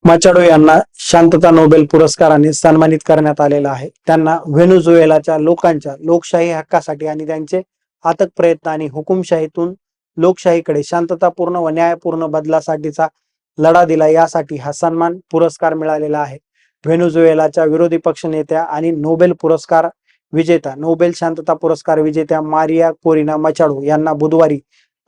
मचाडो यांना शांतता नोबेल पुरस्काराने सन्मानित करण्यात आलेला आहे. त्यांना व्हेनेझुएलाच्या लोकांच्या लोकशाही हक्कासाठी आणि त्यांचे अथक प्रयत्न आणि हुकुमशाहीतून लोकशाहीकडे शांततापूर्ण व न्यायपूर्ण बदलासाठीचा लढा दिला, यासाठी हा सन्मान पुरस्कार मिळालेला आहे. व्हेनेझुएलाच्या विरोधी पक्ष नेत्या आणि नोबेल पुरस्कार विजेता, नोबेल शांतता पुरस्कार विजेत्या मारिया कोरिना मचाडो यांना बुधवारी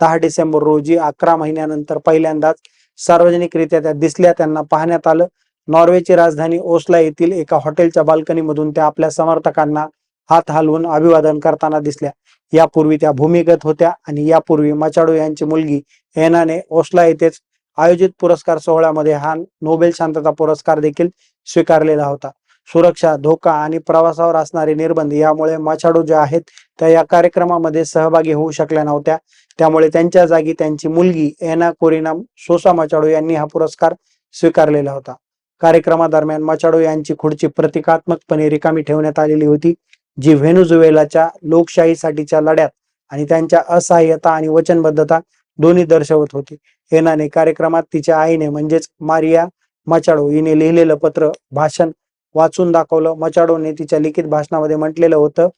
10 डिसेंबर रोजी 11 महिन्यानंतर पहिल्यांदाच सार्वजनिकरित्या त्या दिसल्या. त्यांना पाहण्यात आलं. नॉर्वेची राजधानी ओस्ला येथील एका हॉटेलच्या बाल्कनीमधून त्या आपल्या समर्थकांना हात हलवून अभिवादन करताना दिसल्या. यापूर्वी त्या भूमिगत होत्या आणि यापूर्वी मचाडो यांची मुलगी एनाने ओस्ला येथेच आयोजित पुरस्कार सोहळ्यामध्ये हा नोबेल शांतता पुरस्कार देखील स्वीकारलेला होता. सुरक्षा, धोका आणि प्रवासावर असणारे निर्बंध यामुळे मचाडो ज्या आहेत त्या या कार्यक्रमामध्ये सहभागी होऊ शकल्या नव्हत्या. त्यामुळे त्यांच्या जागी त्यांची मुलगी एना कोरिना सोसा मचाडो यांनी हा पुरस्कार स्वीकारलेला होता. कार्यक्रमादरम्यान मचाडो यांची खुर्ची प्रतिकात्मकपणे रिकामी ठेवण्यात आलेली होती, जी व्हेनेझुएलाच्या लोकशाहीसाठीच्या लढ्यात आणि त्यांच्या असहाय्यता आणि वचनबद्धता दोन्ही दर्शवत होती. एनाने कार्यक्रमात तिच्या आईने म्हणजेच मारिया मचाडो हिने लिहिलेलं पत्र भाषण वाचून दाखवलं. मचाडोने तिच्या लिखित भाषणामध्ये म्हटलेलं होतं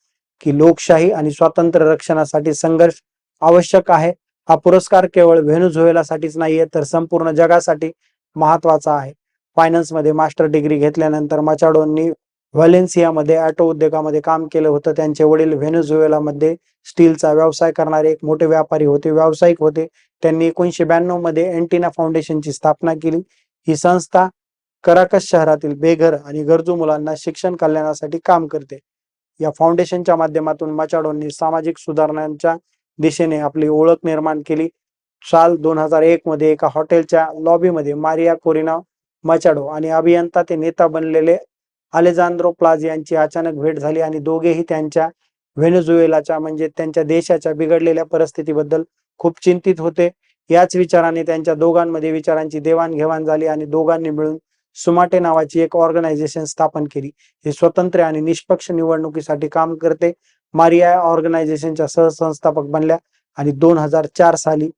की लोकशाही आणि स्वातंत्र्य रक्षणासाठी संघर्ष आवश्यक आहे. हा पुरस्कार केवळ व्हेनेझुएलासाठीच नाहीये, तर संपूर्ण जगासाठी महत्वाचा आहे. फायनान्समध्ये मास्टर डिग्री घेतल्यानंतर मचाडोंनी व्हॅलेन्सियामध्ये ऑटो उद्योगामध्ये काम केलं होतं. त्यांचे वडील व्हेनेझुएलामध्ये स्टीलचा व्यवसाय करणारे एक मोठे व्यावसायिक होते. त्यांनी 1992 मध्ये एंटिना फाउंडेशनची स्थापना केली. ही संस्था कराकस शहरातील बेघर आणि गरजू मुलांना शिक्षण कल्याणासाठी काम करते. या फाउंडेशनच्या माध्यमातून मचाडोंनी सामाजिक सुधारणांच्या दिशेने आपली ओळख निर्माण केली. साल 2001 मध्ये एका हॉटेलच्या लॉबीमध्ये मारिया कोरिना मचाडो आणि अभियंता ते नेता बनलेले अलेजांद्रो प्लाझ यांची अचानक भेट झाली आणि दोघेही त्यांच्या व्हेनेझुएलाच्या म्हणजे त्यांच्या देशाच्या बिघडलेल्या परिस्थितीबद्दल खूप चिंतित होते. याच विचाराने त्यांच्या दोघांमध्ये विचारांची देवाणघेवाण झाली आणि दोघांनी मिळून सुमाटे नावाची एक ऑर्गनायझेशन स्थापन केली. हे स्वतंत्र आणि निष्पक्ष निवडणुकीसाठी काम करते. मारिया ऑर्गनायझेशनच्या सहसंस्थापक बनल्या आणि 2004 साली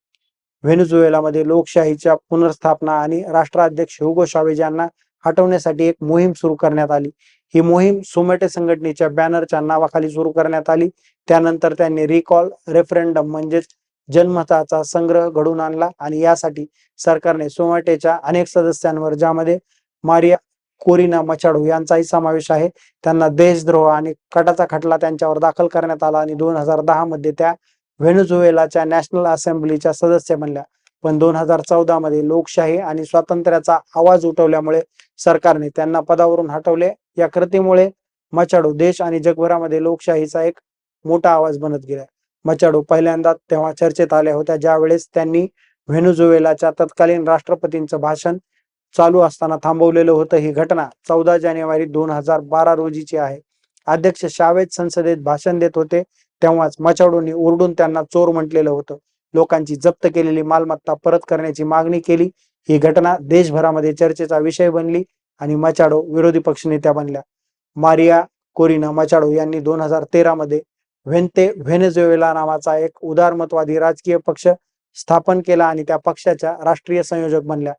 व्हेनेझुएलामध्ये लोकशाहीच्या पुनर्स्थापना आणि राष्ट्राध्यक्ष ह्युगो चावेज यांना हटवण्यासाठी एक मोहीम सुरू करण्यात आली. ही मोहीम सुमेटे संघटनेच्या बॅनरच्या नावाखाली सुरू करण्यात आली. त्यानंतर त्यांनी रिकॉल रेफरेंडम म्हणजेच जनमताचा संग्रह घडून आणला आणि यासाठी सरकारने सुमेटेच्या अनेक सदस्यांवर, ज्यामध्ये मारिया कोरिना मचाडो यांचाही समावेश आहे, त्यांना देशद्रोह आणि कटाचा खटला त्यांच्यावर दाखल करण्यात आला आणि 2010 मध्ये त्या व्हेनेझुएलाच्या नॅशनल असेंब्लीच्या सदस्य बनल्या. पण 2014 मध्ये लोकशाही आणि स्वातंत्र्याचा आवाज उठवल्यामुळे सरकारने त्यांना पदावरून हटवले. या कृतीमुळे मचाडो देश आणि जगभरामध्ये लोकशाहीचा एक मोठा आवाज बनत गेला. मचाडो पहिल्यांदा तेव्हा चर्चेत आल्या होत्या ज्यावेळेस त्यांनी व्हेनेझुएलाच्या तत्कालीन राष्ट्रपतींचं भाषण चालू असताना थांबवलेलं होतं. ही घटना 14 जानेवारी 2012 रोजीची आहे. अध्यक्ष चावेज संसदेत भाषण देत होते तेव्हाच मचाडोंनी ओरडून त्यांना चोर म्हटलेलं होतं. लोकांची जप्त केलेली मालमत्ता परत करण्याची मागणी केली. ही घटना देशभरामध्ये चर्चेचा विषय बनली आणि मचाडो विरोधी पक्षनेत्या बनल्या. मारिया कोरिना मचाडो यांनी 2013 मध्ये व्हेनेझुएला नावाचा एक उदारमतवादी राजकीय पक्ष स्थापन केला आणि त्या पक्षाच्या राष्ट्रीय संयोजक बनल्या.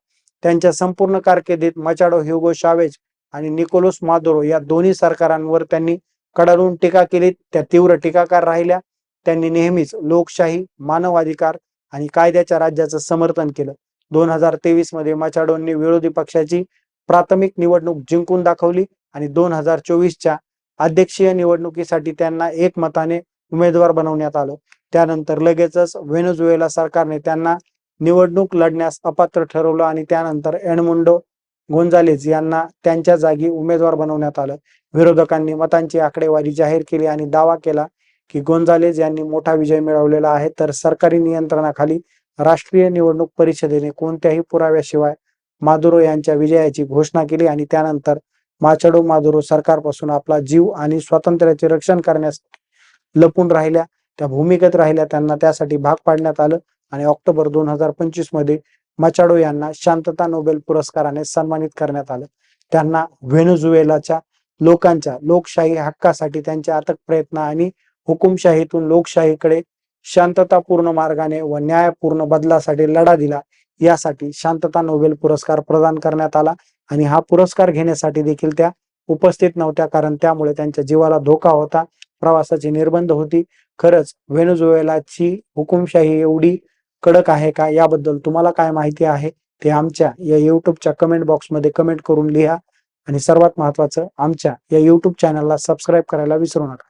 त्यांच्या संपूर्ण कारकिर्दीत मचाडो ह्युगो चावेज आणि निकोलस मादुरो या दोन्ही सरकारांवर त्यांनी कडाडून टीका केली. त्या तीव्र टीकाकार राहिल्या. त्यांनी नेहमीच लोकशाही, मानवाधिकार आणि कायद्याच्या राज्याचं समर्थन केलं. 2023 मध्ये मचाडोंनी विरोधी पक्षाची प्राथमिक निवडणूक जिंकून दाखवली आणि 2024च्या अध्यक्षीय निवडणुकीसाठी त्यांना एकमताने उमेदवार बनवण्यात आलं. त्यानंतर लगेचच व्हेनेझुएला सरकारने त्यांना निवडणूक लढण्यास अपात्र ठरवलं आणि त्यानंतर एडमुंडो गोंजालेज यांना त्यांच्या जागी उमेदवार बनवण्यात आलं. विरोधकांनी मतांची आकडेवारी जाहीर केली आणि दावा केला की गोंजालेज यांनी मोठा विजय मिळवलेला आहे, तर सरकारी नियंत्रणाखाली राष्ट्रीय निवडणूक परिषदेने कोणत्याही पुराव्याशिवाय मादुरो यांच्या विजयाची घोषणा केली आणि त्यानंतर मचाडो मादुरो सरकारपासून आपला जीव आणि स्वातंत्र्याचे रक्षण करण्यास लपून राहिल्या, त्या भूमिगत राहिल्या. त्यांना त्यासाठी भाग पाडण्यात आलं आणि ऑक्टोबर 2025 मध्ये मचाडो यांना शांतता नोबेल पुरस्काराने सन्मानित करण्यात आलं. त्यांना व्हेनेझुएलाच्या लोकांच्या लोकशाही हक्कासाठी त्यांचे अथक प्रयत्न आणि हुकुमशाहीतून लोकशाहीकडे शांततापूर्ण मार्गाने व न्यायपूर्ण बदलासाठी लढा दिला, यासाठी शांतता नोबेल पुरस्कार प्रदान करण्यात आला आणि हा पुरस्कार घेण्यासाठी देखील त्या उपस्थित नव्हत्या, कारण त्यामुळे त्यांच्या जीवाला धोका होता, प्रवासाची निर्बंध होती. खरंच व्हेनेझुएलाची हुकुमशाही एवढी कडक आहे का, याबद्दल तुम्हाला काय माहिती आहे ते आमच्या या युट्यूबच्या कमेंट बॉक्समध्ये कमेंट करून लिहा आणि सर्वात महत्त्वाचं, आमच्या या युट्यूब चॅनलला सबस्क्राईब करायला विसरू नका.